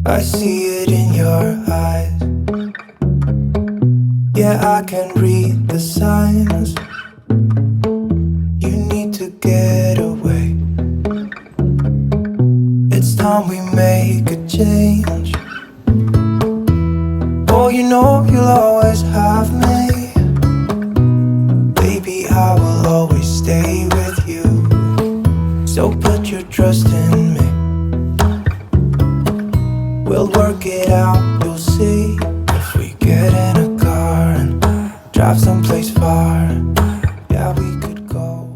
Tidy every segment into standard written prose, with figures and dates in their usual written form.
I see it in your eyes. Yeah, I can read the signs. You need to get away. It's time we make a change. Oh, you know you'll always have me. Baby, I will always stay with you. So put your trust in me. We'll work it out, you'll see. If we get in a car and drive someplace far, yeah, we could go.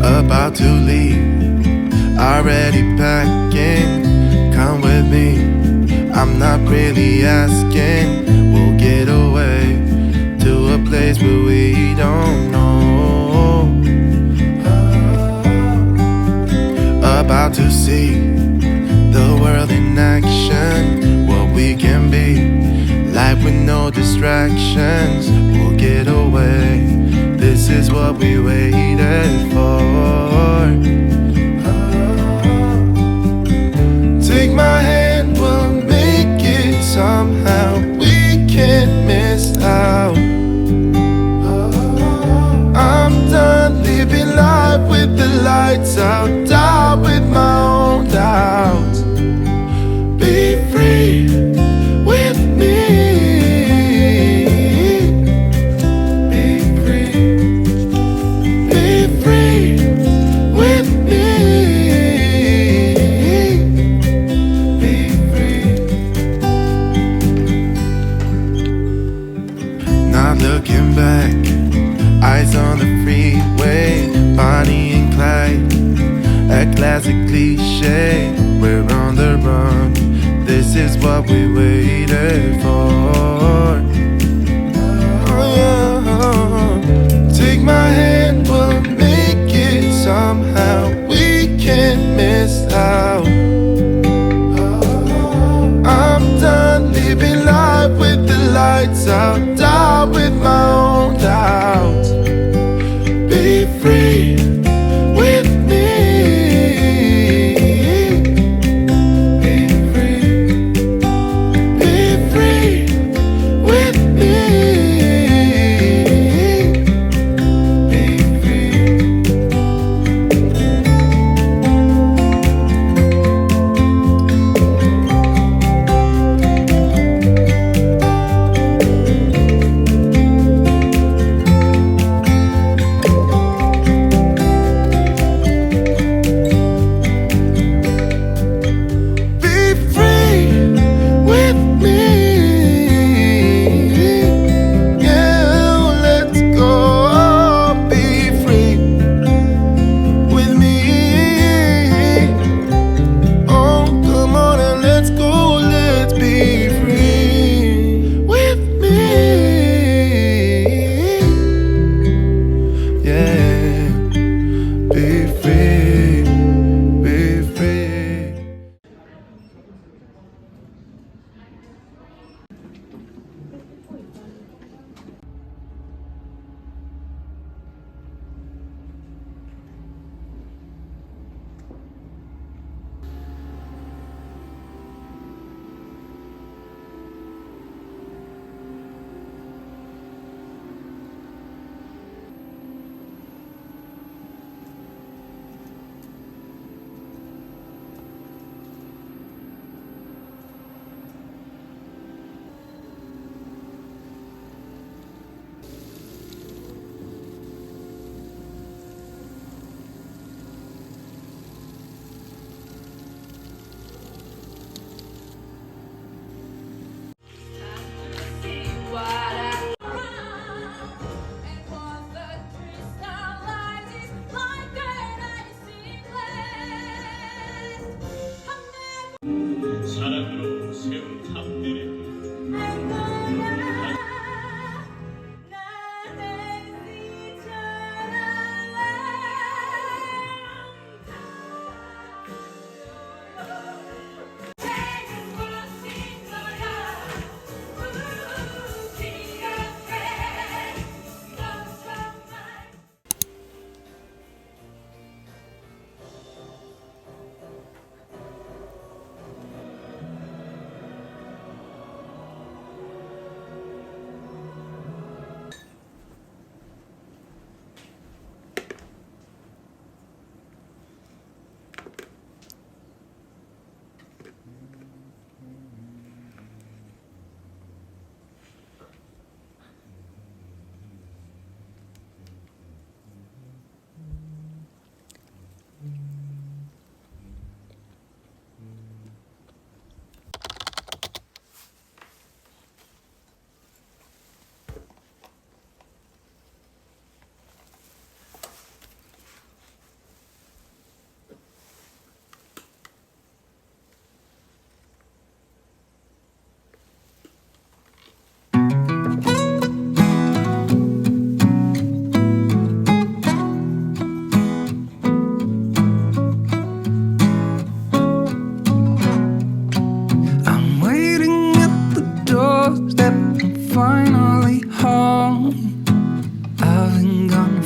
About to leave, already packing. Come with me, I'm not really asking. We'll get away to a place where we don't know. About to see the world in action, what we can be, life with no distractions. We'll get away, this is what we waited for. Take my hand, we'll make it somehow. We can't miss out. I'm done living life with the lights out. Die with my own doubts. Be free with me. Looking back, eyes on the freeway, Bonnie and Clyde, a classic cliche. We're on the run, this is what we waited for. Oh, yeah. Take my hand, we'll make it somehow. We can't miss out. I'm done living life with the lights out. Die with my own doubts. Be free with me. Be free. Be free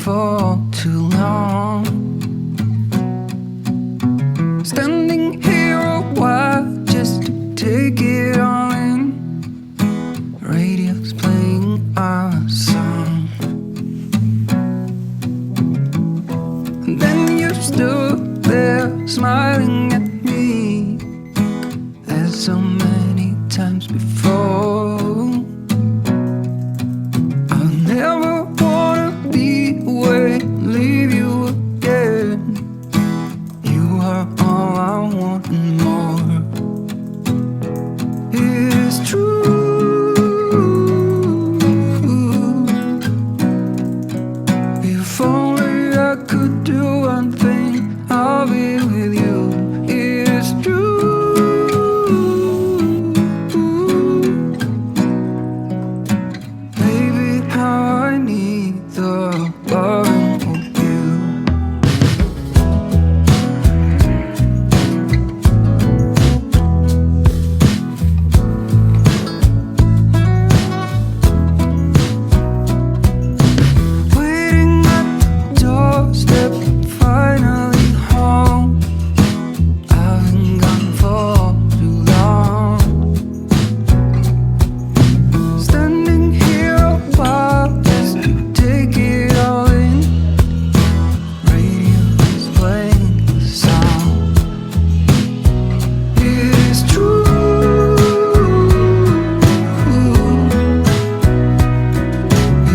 for too long. Standing here a while just to take it all in. Radio's playing our song. And then you stood there smiling at me, as so many times before. I'll never wanna be away, leave you again. You are all I want and more. It's true. If only I could do one thing, I'll be with you. It's true. Baby, how I need the loving of you. Waiting at the doorstep, finally home. I've been gone for too long. Standing here a while just to take it all in. Radio is playing the song. It's true.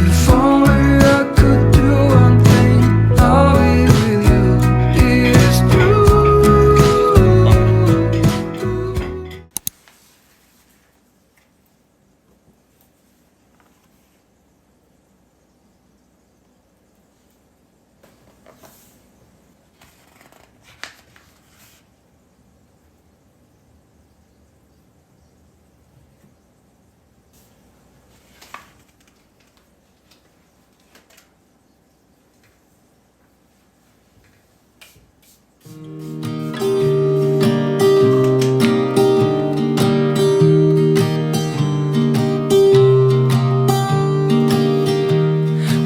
If only I could do one thing, I'll be with you. It's true.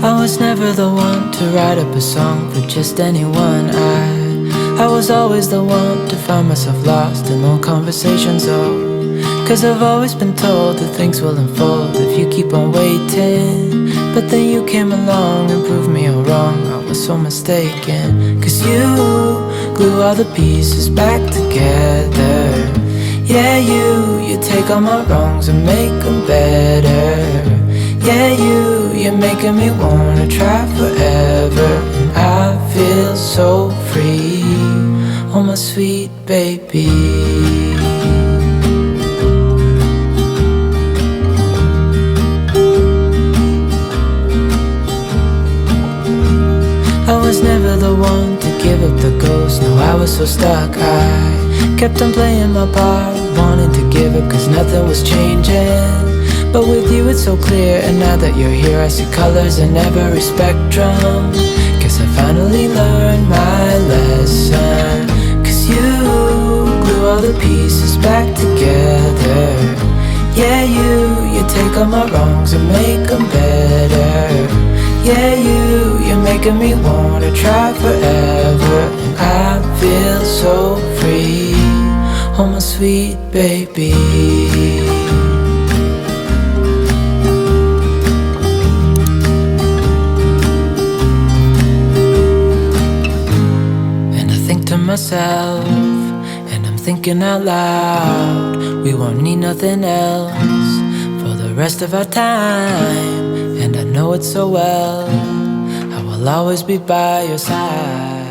I was never the one to write up a song for just anyone. I was always the one to find myself lost in long conversations. Cause I've always been told that things will unfold if you keep on waiting. But then you came along and proved me all wrong. I was so mistaken. Cause you glue all the pieces back together. Yeah, you take all my wrongs and make them better. Yeah, you're making me wanna try forever. And I feel so free, oh my sweet baby. I was never the one to give up the ghost. No, I was so stuck. I kept on playing my part, wanting to give up cause nothing was changing. But with you it's so clear, and now that you're here I see colors in every spectrum. Guess I finally learned my lesson. Cause you glue all the pieces back together. Yeah, you take all my wrongs and make them better. Yeah, you're making me wanna try forever. And I feel so free, oh my sweet baby. Myself, and I'm thinking out loud, we won't need nothing else for the rest of our time. And I know it so well, I will always be by your side.